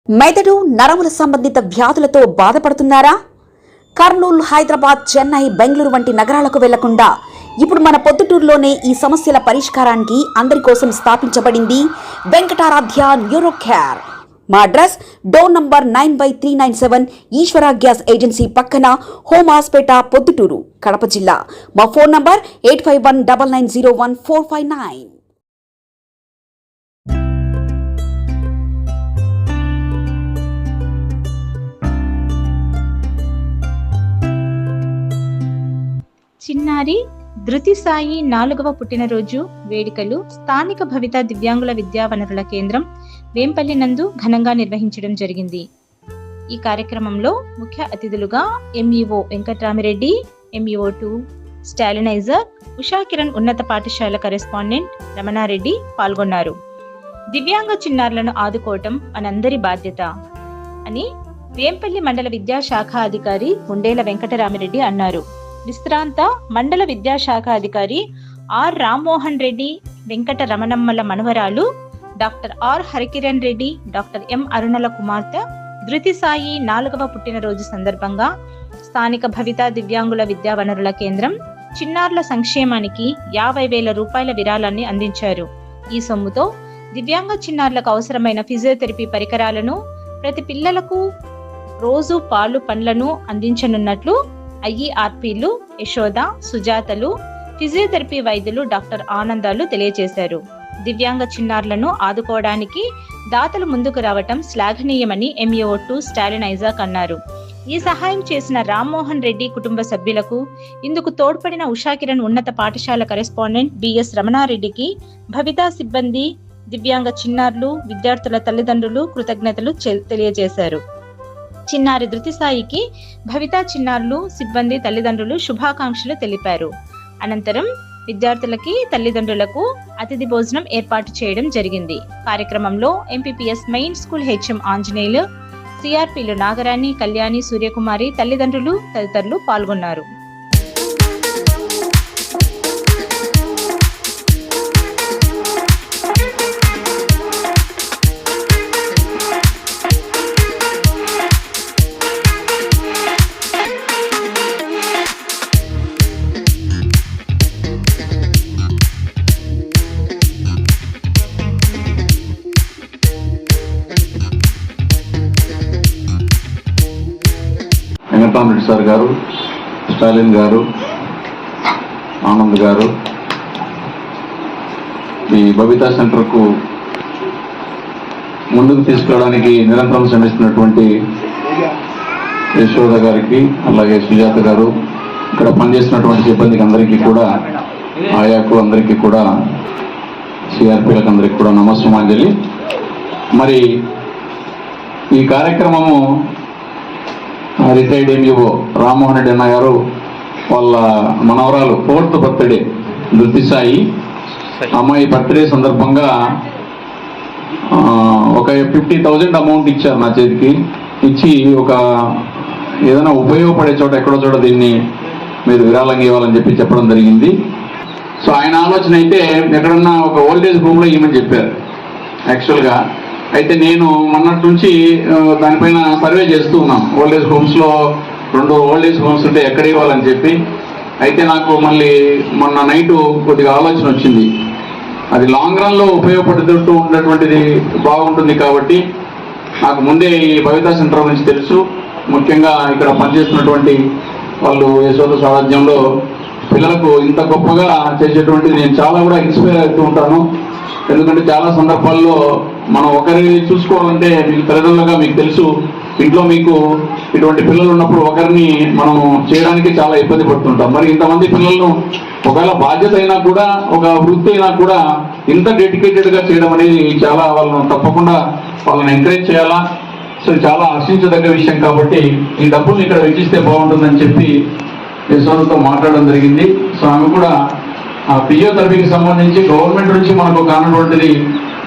మెదడు నరముల సంబంధిత వ్యాధులతో బాధపడుతున్నారా? కర్నూలు, హైదరాబాద్, చెన్నై, బెంగళూరు వంటి నగరాలకు వెళ్లకుండా ఇప్పుడు మన పొద్దుటూరులోనే ఈ సమస్యల పరిష్కారానికి అందరి కోసం స్థాపించబడింది వెంకటారాధ్య న్యూరో కేర్. మా అడ్రస్ డోర్ నంబర్ 9/397 ఈశ్వర గ్యాస్ ఏజెన్సీ పక్కన, హోమ్ హాస్పేట, పొద్దుటూరు, కడప జిల్లా. మా ఫోన్ నంబర్ 8519901459. చిన్నారి ధృతి సాయి 4వ పుట్టినరోజు వేడుకలు స్థానిక భవిత దివ్యాంగుల విద్యా వనరుల కేంద్రం వేంపల్లి నందు ఘనంగా నిర్వహించడం జరిగింది. ఈ కార్యక్రమంలో ముఖ్య అతిథులుగా ఎంఈఓ వెంకట్రామిరెడ్డి, ఎంఈఓ2 స్టాలినైజర్, ఉషా కిరణ్ ఉన్నత పాఠశాల కరెస్పాండెంట్ రమణారెడ్డి పాల్గొన్నారు. దివ్యాంగ చిన్నారులను ఆదుకోవటం మనందరి బాధ్యత అని వేంపల్లి మండల విద్యాశాఖ అధికారి ఉండేల వెంకటరామిరెడ్డి అన్నారు. విశ్రాంత మండల విద్యాశాఖ అధికారి ఆర్ రామ్మోహన్ రెడ్డి, వెంకట రమణమ్మల మనవరాలు doctor R Harikiran Reddy, doctor M అరుణల కుమార్తె ధృతి సాయి 4వ పుట్టినరోజు సందర్భంగా స్థానిక భవిత దివ్యాంగుల విద్యా వనరుల కేంద్రం చిన్నారుల సంక్షేమానికి 50,000 రూపాయల విరాళాన్ని అందించారు. ఈ సొమ్ముతో దివ్యాంగ చిన్నారులకు అవసరమైన ఫిజియోథెరపీ పరికరాలను, ప్రతి పిల్లలకు రోజు పాలు పండ్లను అందించనున్నట్లు ఐఈఆర్పీలు యశోద, సుజాతలు, ఫిజియోథెరపీ వైద్యులు డాక్టర్ ఆనందాలు తెలియజేశారు. దివ్యాంగ చిన్నారులను ఆదుకోవడానికి దాతలు ముందుకు రావటం శ్లాఘనీయమని ఎంఈఓ2 స్టాలినైజాక్ అన్నారు. ఈ సహాయం చేసిన రామ్మోహన్ రెడ్డి కుటుంబ సభ్యులకు, ఇందుకు తోడ్పడిన ఉషా కిరణ్ ఉన్నత పాఠశాల కరెస్పాండెంట్ బిఎస్ రమణారెడ్డికి భవితా సిబ్బంది, దివ్యాంగ చిన్నారులు, విద్యార్థుల తల్లిదండ్రులు కృతజ్ఞతలు తెలియజేశారు. చిన్నారి ధృతి సాయికి భవితా చిన్నారులు, సిబ్బంది, తల్లిదండ్రులు శుభాకాంక్షలు తెలిపారు. అనంతరం విద్యార్థులకి, తల్లిదండ్రులకు అతిథి భోజనం ఏర్పాటు చేయడం జరిగింది. కార్యక్రమంలో MPPS main school HM Anjaneyulu, సిఆర్పీలు నాగరాణి, కళ్యాణి, సూర్యకుమారి, తల్లిదండ్రులు తదితరులు పాల్గొన్నారు. వెంకటరామిరెడ్డి సార్ గారు, స్టాలిన్ గారు, ఆనంద్ గారు, ఈ బబితా సెంటర్కు ముందుకు తీసుకురావడానికి నిరంతరం శ్రమిస్తున్నటువంటి యశోద గారికి, అలాగే సుజాత గారు, ఇక్కడ పనిచేస్తున్నటువంటి సిబ్బందికి అందరికీ కూడా, ఆయాకు అందరికీ కూడా, సిఆర్పీలకు అందరికీ కూడా నమస్సుమాంజలి. మరి ఈ కార్యక్రమము రిటైర్డ్ ఎంఈఓ రామ్మోహన్ రెడ్డి అన్న గారు వాళ్ళ మనవరాలు 4th బర్త్డే ధృతి సాయి అమ్మాయి బర్త్డే సందర్భంగా ఒక 50,000 అమౌంట్ ఇచ్చారు నా చేతికి. ఇచ్చి ఒక ఏదైనా ఉపయోగపడే చోట, ఎక్కడో చోట దీన్ని మీరు విరాళంగా ఇవ్వాలని చెప్పడం జరిగింది. సో ఆయన ఆలోచన అయితే ఎక్కడన్నా ఒక ఓల్డేజ్ హోమ్లో ఇవ్వమని చెప్పారు యాక్చువల్గా. అయితే నేను మొన్నటి నుంచి దానిపైన సర్వే చేస్తూ ఉన్నాను. ఓల్డేజ్ హోమ్స్లో 2 ఓల్డేజ్ హోమ్స్ ఉంటే ఎక్కడ ఇవ్వాలని చెప్పి. అయితే నాకు మళ్ళీ మొన్న నైటు కొద్దిగా ఆలోచన వచ్చింది, అది లాంగ్ రన్లో ఉపయోగపడుతూ ఉన్నటువంటిది బాగుంటుంది కాబట్టి. నాకు ముందే ఈ భవితా సెంటర్ నుంచి తెలుసు. ముఖ్యంగా ఇక్కడ పనిచేస్తున్నటువంటి వాళ్ళు యశోద సారథ్యంలో పిల్లలకు ఇంత గొప్పగా చేసేటువంటిది నేను చాలా కూడా ఇన్స్పైర్ అవుతూ ఉంటాను. ఎందుకంటే చాలా సందర్భాల్లో మనం ఒకరిని చూసుకోవాలంటే, మీకు తల్లిదండ్రులుగా మీకు తెలుసు, ఇంట్లో మీకు ఇటువంటి పిల్లలు ఉన్నప్పుడు ఒకరిని మనం చేయడానికి చాలా ఇబ్బంది పడుతుంటాం. మరి ఇంతమంది పిల్లలను ఒకవేళ బాధ్యత అయినా కూడా, ఒక వృత్తి అయినా కూడా ఇంత డెడికేటెడ్గా చేయడం అనేది చాలా, వాళ్ళను తప్పకుండా వాళ్ళని ఎంకరేజ్ చేయాలా. సో చాలా హర్షించదగ్గ విషయం. కాబట్టి ఈ డబ్బుల్ని ఇక్కడ వెచ్చిస్తే బాగుంటుందని చెప్పి యశోదతో మాట్లాడడం జరిగింది. సో ఆమె కూడా ఆ ఫిజియోథెరపీకి సంబంధించి గవర్నమెంట్ నుంచి మనకు కానటువంటిది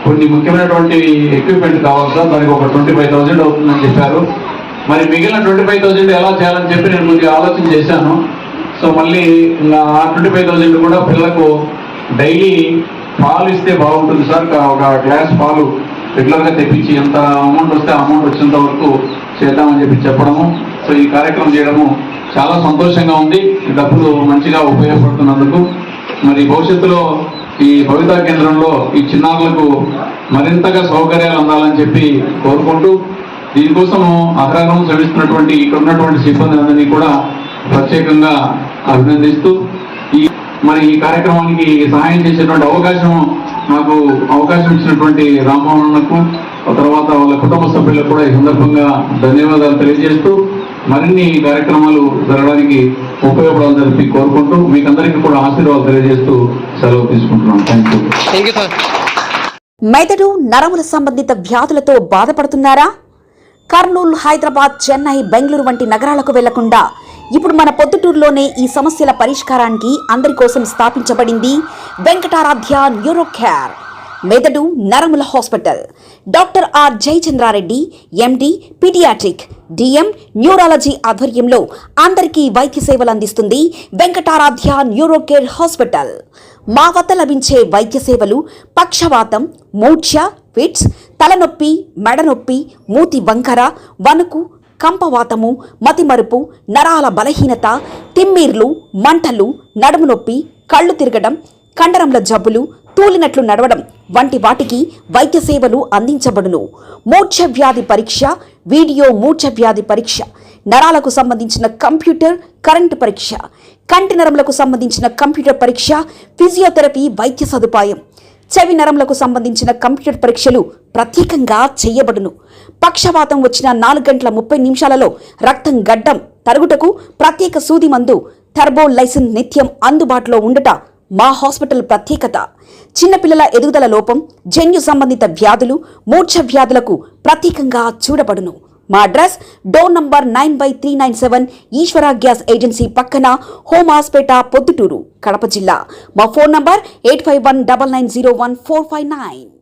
కొన్ని ముఖ్యమైనటువంటి ఎక్విప్మెంట్ కావాలి సార్, దానికి ఒక 25,000 అవుతుందని చెప్పారు. మరి మిగిలిన 25,000 ఎలా చేయాలని చెప్పి నేను కొద్దిగా ఆలోచన చేశాను. సో మళ్ళీ ఆ 25,000 కూడా పిల్లలకు డైలీ పాలు ఇస్తే బాగుంటుంది సార్. ఒక గ్లాస్ పాలు రెగ్యులర్గా తెప్పించి ఎంత అమౌంట్ వస్తే అమౌంట్ వచ్చేంత వరకు చేద్దామని చెప్పి చెప్పడము. సో ఈ కార్యక్రమం చేయడము చాలా సంతోషంగా ఉంది. ఈ డబ్బులు మంచిగా ఉపయోగపడుతున్నందుకు మరి భవిష్యత్తులో ఈ భవితా కేంద్రంలో ఈ చిన్నారులకు మరింతగా సౌకర్యాలు అందాలని చెప్పి కోరుకుంటూ దీనికోసం అహర్నిశలు శ్రమిస్తున్నటువంటి ఇక్కడ ఉన్నటువంటి సిబ్బందిని కూడా ప్రత్యేకంగా అభినందిస్తూ ఈ కార్యక్రమానికి సహాయం చేసేటువంటి నాకు అవకాశం ఇచ్చినటువంటి రామ్మోహన్కు తర్వాత వాళ్ళ కుటుంబ సభ్యులకు కూడా ఈ సందర్భంగా ధన్యవాదాలు తెలియజేస్తూ మరిన్ని కార్యక్రమాలు జరగడానికి ఉపయోగపడాలని చెప్పి కోరుకుంటూ మీకందరికీ కూడా ఆశీర్వాదాలు తెలియజేస్తూ సెలవు తీసుకుంటున్నాను. Thank you. మెదడు నరముల సంబంధిత వ్యాధులతో బాధపడుతున్నారా? కర్నూలు, హైదరాబాద్, చెన్నై, బెంగళూరు వంటి నగరాలకు వెళ్లకుండా ఇప్పుడు మన పొద్దుటూరులోనే ఈ సమస్యల పరిష్కారానికి అందరి కోసం స్థాపించబడింది వెంకటారాధ్య న్యూరో కేర్ మెదడు నరముల hospital. Doctor R Jayachandra Reddy MD paediatric DM neurology ఆధ్వర్యంలో అందరికీ వైద్య సేవలు అందిస్తుంది వెంకటారాధ్య న్యూరో కేర్ హాస్పిటల్. మా వద్ద లభించే వైద్య సేవలు పక్షవాతం, మూర్ఛ, ఫిట్స్, తలనొప్పి, మెడనొప్పి, మూతి వంకర, వణుకు, కంపవాతము, మతిమరుపు, నరాల బలహీనత, తిమ్మిర్లు, మంటలు, నడుము నొప్పి, కళ్ళు తిరగడం, కండరంల జబ్బులు, తూలినట్లు నడవడం వంటి వాటికి వైద్య సేవలు అందించబడును. మూర్ఛ వ్యాధి పరీక్ష, వీడియో మూర్ఛ వ్యాధి పరీక్ష, నరాలకు సంబంధించిన కంప్యూటర్ కరెంటు పరీక్ష, కంటి నరములకు సంబంధించిన కంప్యూటర్ పరీక్ష, ఫిజియోథెరపీ వైద్య సదుపాయం, చెవి నరములకు సంబంధించిన కంప్యూటర్ పరీక్షలు ప్రత్యేకంగా చేయబడును. పక్షవాతం వచ్చిన 4 గంటల 30 నిమిషాలలో రక్తం గడ్డం తరుగుటకు ప్రత్యేక సూది మందు థర్బోలైసిన్ నిత్యం అందుబాటులో ఉండుట మా హాస్పిటల్ ప్రత్యేకత. చిన్నపిల్లల ఎదుగుదల లోపం, జన్యు సంబంధిత వ్యాధులు, మూర్ఛ వ్యాధులకు ప్రత్యేకంగా చూడబడును. మా అడ్రస్ డోర్ నంబర్ 9/397 ఈశ్వర గ్యాస్ ఏజెన్సీ పక్కన, హోమాస్పేట, పొద్దుటూరు, కడప జిల్లా. మా ఫోన్ నంబర్ 8519901459.